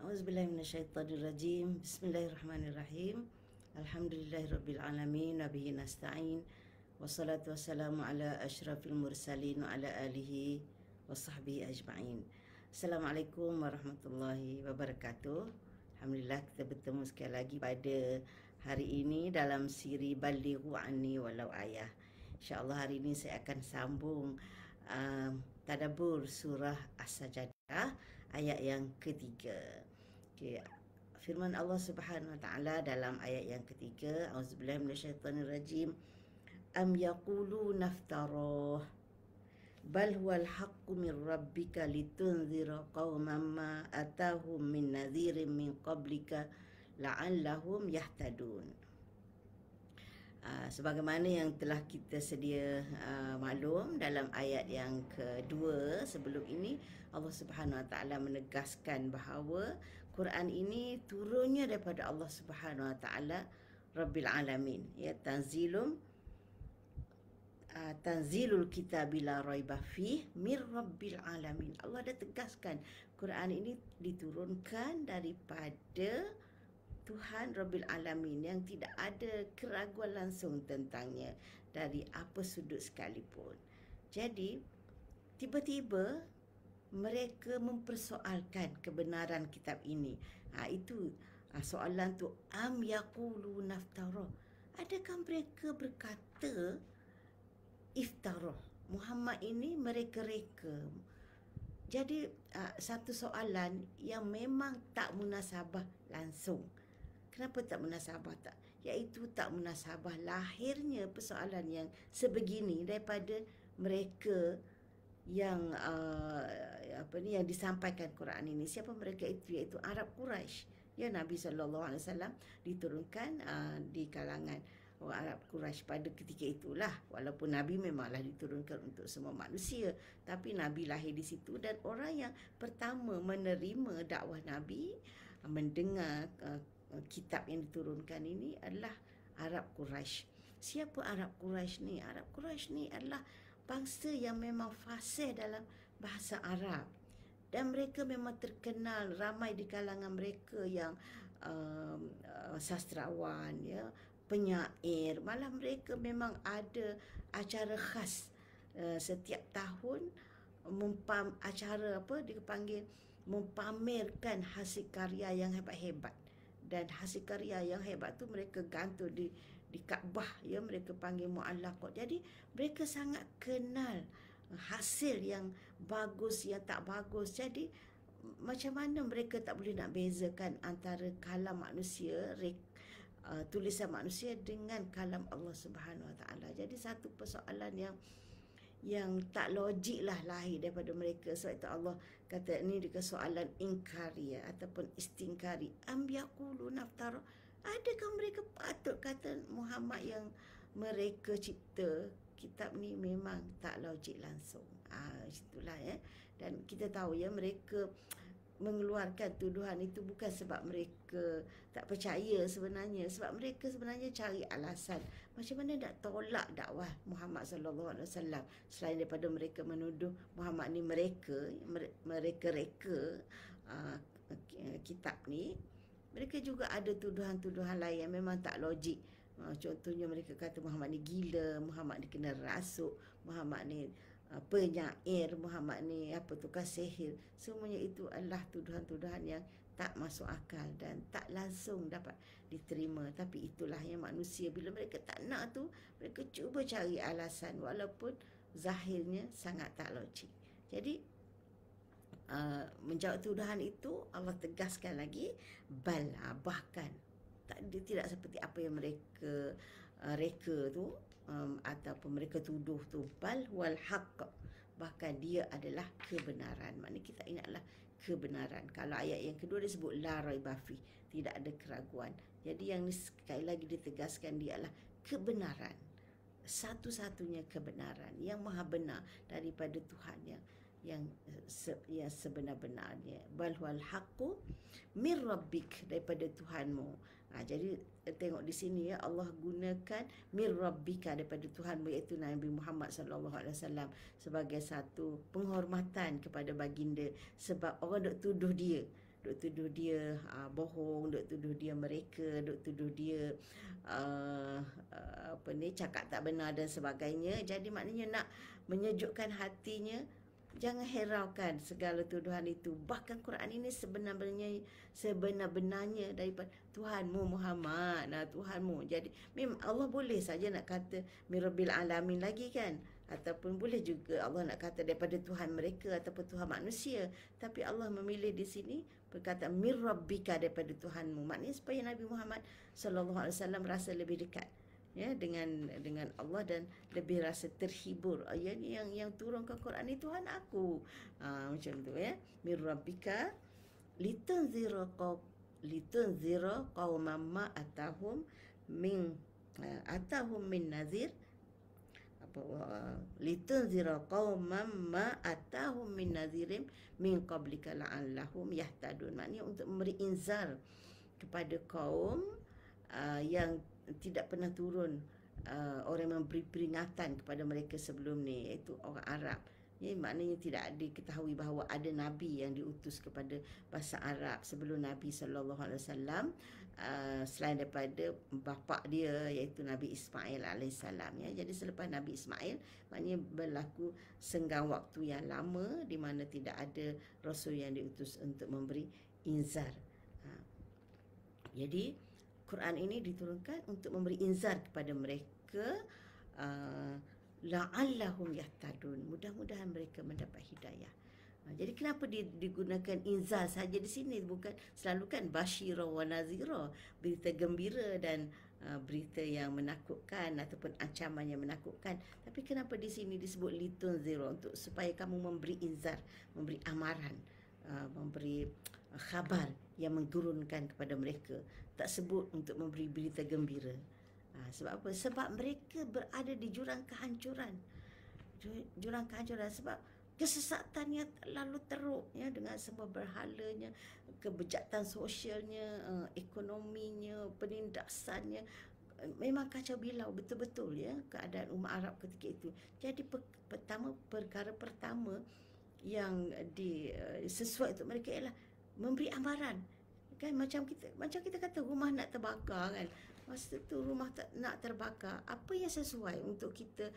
A'udzubillahi minasyaitonirrajim. Bismillahirrahmanirrahim. Alhamdulillahirabbil alamin wa bihi nasta'in. Wassalatu wassalamu ala asyrafil mursalin wa ala alihi wa sahbihi ajma'in. Assalamualaikum warahmatullahi wabarakatuh. Alhamdulillah kita bertemu sekali lagi pada hari ini dalam siri Balighu Anni Walau Ayah. InsyaAllah hari ini saya akan sambung tadabbur surah As-Sajdah ayat yang ketiga. Okay. Firman Allah Subhanahu Wa Taala dalam ayat yang ketiga, Auzubillahi minasyaitonirrajim. Am yaqulu naftarah bal huwal haqqu min rabbika litunzira qauman ma atahum min nadhirin min qablika la'allahum yahtadun. Sebagaimana yang telah kita sedia maklum dalam ayat yang kedua sebelum ini, Allah Subhanahu Wa Taala menegaskan bahawa Quran ini turunnya daripada Allah Subhanahu Wa Taala Rabbil Alamin, ya, tanzilul kitab la raiba fih mir rabbil alamin. Allah dah tegaskan Quran ini diturunkan daripada Tuhan Rabbil Alamin yang tidak ada keraguan langsung tentangnya dari apa sudut sekalipun. Jadi tiba-tiba mereka mempersoalkan kebenaran kitab ini. Itu soalan tu, am yaqulu naftara. Adakah mereka berkata iftarah? Muhammad ini mereka-reka. Jadi satu soalan yang memang tak munasabah langsung. Kenapa tak munasabah tak? Iaitu tak munasabah lahirnya persoalan yang sebegini daripada mereka yang yang disampaikan Quran ini. Siapa mereka itu? Iaitu Arab Quraisy. Ya, Nabi SAW diturunkan di kalangan orang Arab Quraisy pada ketika itulah. Walaupun Nabi memanglah diturunkan untuk semua manusia, tapi Nabi lahir di situ dan orang yang pertama menerima dakwah Nabi, mendengar kitab yang diturunkan ini adalah Arab Quraisy. Siapa Arab Quraisy ni? Arab Quraisy ni adalah bangsa yang memang fasih dalam bahasa Arab. Dan mereka memang terkenal, ramai di kalangan mereka yang sastrawan, ya, penyair. Malah mereka memang ada acara khas setiap tahun, acara dipanggil mempamerkan hasil karya yang hebat-hebat. Dan hasil karya yang hebat tu mereka gantung di Kaabah, ya, mereka panggil mu'allaqat. Jadi mereka sangat kenal hasil yang bagus, yang tak bagus. Jadi macam mana mereka tak boleh nak bezakan antara kalam manusia, tulisan manusia dengan kalam Allah Subhanahu Wa Taala. Jadi satu persoalan yang tak logik lah lahir daripada mereka. Sebab itu Allah kata ini dengan soalan inkari ataupun istingkari. Am yaqulu naftara. Adakah mereka patut kata Muhammad yang mereka cipta kitab ni? Memang tak logik langsung. Itulah, ya. Dan kita tahu, ya, mereka mengeluarkan tuduhan itu bukan sebab mereka tak percaya sebenarnya, sebab mereka sebenarnya cari alasan macam mana nak tolak dakwah Muhammad sallallahu alaihi wasallam. Selain daripada mereka menuduh Muhammad ni mereka reka kitab ni, mereka juga ada tuduhan-tuduhan lain yang memang tak logik. Contohnya mereka kata Muhammad ni gila, Muhammad ni kena rasuk, Muhammad ni penyair, Muhammad ni tukang sihir. Semuanya itu adalah tuduhan-tuduhan yang tak masuk akal dan tak langsung dapat diterima. Tapi itulah yang manusia, bila mereka tak nak tu, mereka cuba cari alasan walaupun zahirnya sangat tak logik. Jadi menjawab tuduhan itu, Allah tegaskan lagi, bahkan dia tidak seperti apa yang mereka reka tu, ataupun mereka tuduh tu. Bal wal haqq, bahkan dia adalah kebenaran. Maknanya kita ingatlah kebenaran. Kalau ayat yang kedua dia sebut la raiba fi, tidak ada keraguan. Jadi yang ni sekali lagi ditegaskan, dia adalah kebenaran, satu-satunya kebenaran yang maha benar daripada Tuhan yang sebenar-benarnya. Bal wal haqqu mir rabbik, daripada Tuhanmu. Jadi tengok di sini, ya, Allah gunakan mir rabbika, daripada Tuhanmu, iaitu Nabi Muhammad sallallahu alaihi wasallam, sebagai satu penghormatan kepada baginda. Sebab orang dok tuduh dia duk tuduh dia bohong, duk tuduh dia mereka, duk tuduh dia cakap tak benar dan sebagainya. Jadi maknanya nak menyejukkan hatinya, jangan hiraukan segala tuduhan itu. Bahkan Quran ini sebenar-benarnya daripada Tuhanmu Muhammad. Tuhanmu. Jadi memang Allah boleh saja nak kata Mirabbil Alamin lagi kan. Ataupun boleh juga Allah nak kata daripada Tuhan mereka ataupun Tuhan manusia. Tapi Allah memilih di sini perkataan Mirabbika, daripada Tuhanmu. Maknanya supaya Nabi Muhammad SAW rasa lebih dekat dengan Allah dan lebih rasa terhibur. Yang turunkan Quran ni Tuhan aku. Macam tu Mir rabbika litunzira qauman ma atahum min nadhir, litunzira qauman ma atahum min nadhirin min qablika la'allahum yahtadun. Maknanya untuk memberi inzar kepada kaum yang tidak pernah turun orang memberi peringatan kepada mereka sebelum ni, iaitu orang Arab. Maknanya tidak diketahui bahawa ada Nabi yang diutus kepada bangsa Arab sebelum Nabi SAW, selain daripada bapa dia iaitu Nabi Ismail AS. Jadi selepas Nabi Ismail, maknanya berlaku senggang waktu yang lama di mana tidak ada Rasul yang diutus untuk memberi inzar. Jadi Quran ini diturunkan untuk memberi inzar kepada mereka, la'allahum yahtadun, mudah-mudahan mereka mendapat hidayah. Jadi kenapa digunakan inzar saja di sini, bukan selalu kan basyira wa nazira, berita gembira dan berita yang menakutkan ataupun ancaman yang menakutkan. Tapi kenapa di sini disebut litunzira, untuk supaya kamu memberi inzar, memberi amaran, memberi khabar yang menggerunkan kepada mereka. Tak sebut untuk memberi berita gembira. Sebab apa? Sebab mereka berada di jurang kehancuran. Jurang kehancuran sebab kesesatannya terlalu teruk dengan semua berhalanya, kebejatan sosialnya, ekonominya, penindasannya. Memang kacau bilau betul-betul keadaan umat Arab ketika itu. Jadi perkara pertama yang sesuai untuk mereka ialah memberi amaran. Kan macam kita kata rumah nak terbakar kan. Masa tu rumah nak terbakar, apa yang sesuai untuk kita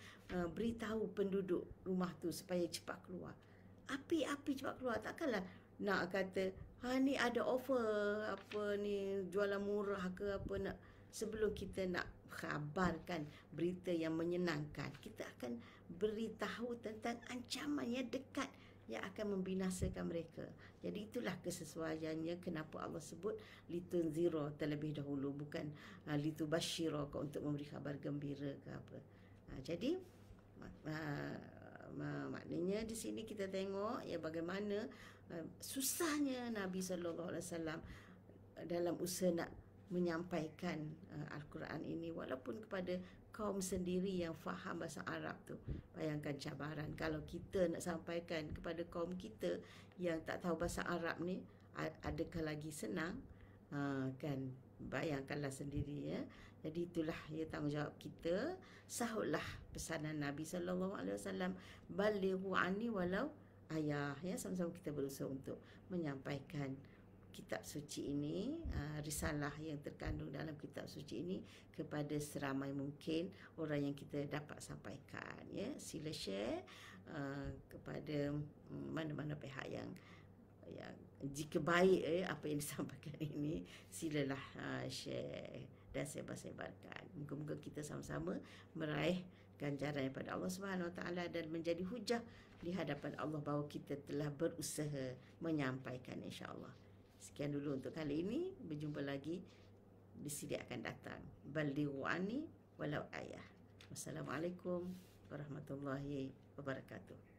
beritahu penduduk rumah tu supaya cepat keluar? Api cepat keluar. Takkanlah nak kata ni ada offer apa ni, jualan murah ke apa, nak sebelum kita nak khabarkan berita yang menyenangkan, kita akan beritahu tentang ancaman yang dekat yang akan membinasakan mereka. Jadi itulah kesesuaiannya kenapa Allah sebut litunzira terlebih dahulu, bukan litubashira untuk memberi khabar gembira ke apa. Jadi maknanya di sini kita tengok bagaimana susahnya Nabi SAW dalam usaha nak menyampaikan Al-Quran ini, walaupun kepada kaum sendiri yang faham bahasa Arab tu. Bayangkan cabaran kalau kita nak sampaikan kepada kaum kita yang tak tahu bahasa Arab ni, adakah lagi senang? Kan, bayangkanlah sendiri Jadi itulah tanggungjawab kita. Sahutlah pesanan Nabi SAW, balighu anni walau ayah. Sama-sama kita berusaha untuk menyampaikan kitab suci ini, risalah yang terkandung dalam kitab suci ini kepada seramai mungkin orang yang kita dapat sampaikan. Sila share kepada mana-mana pihak yang jika baik apa yang disampaikan ini, silalah share dan sebar-sebarkan. Moga-moga kita sama-sama meraih ganjaran daripada Allah SWT dan menjadi hujah di hadapan Allah bahawa kita telah berusaha menyampaikan, insya-Allah. Sekian dulu untuk kali ini. Berjumpa lagi di sidi akan datang. Balighu anni walau ayah. Wassalamualaikum warahmatullahi wabarakatuh.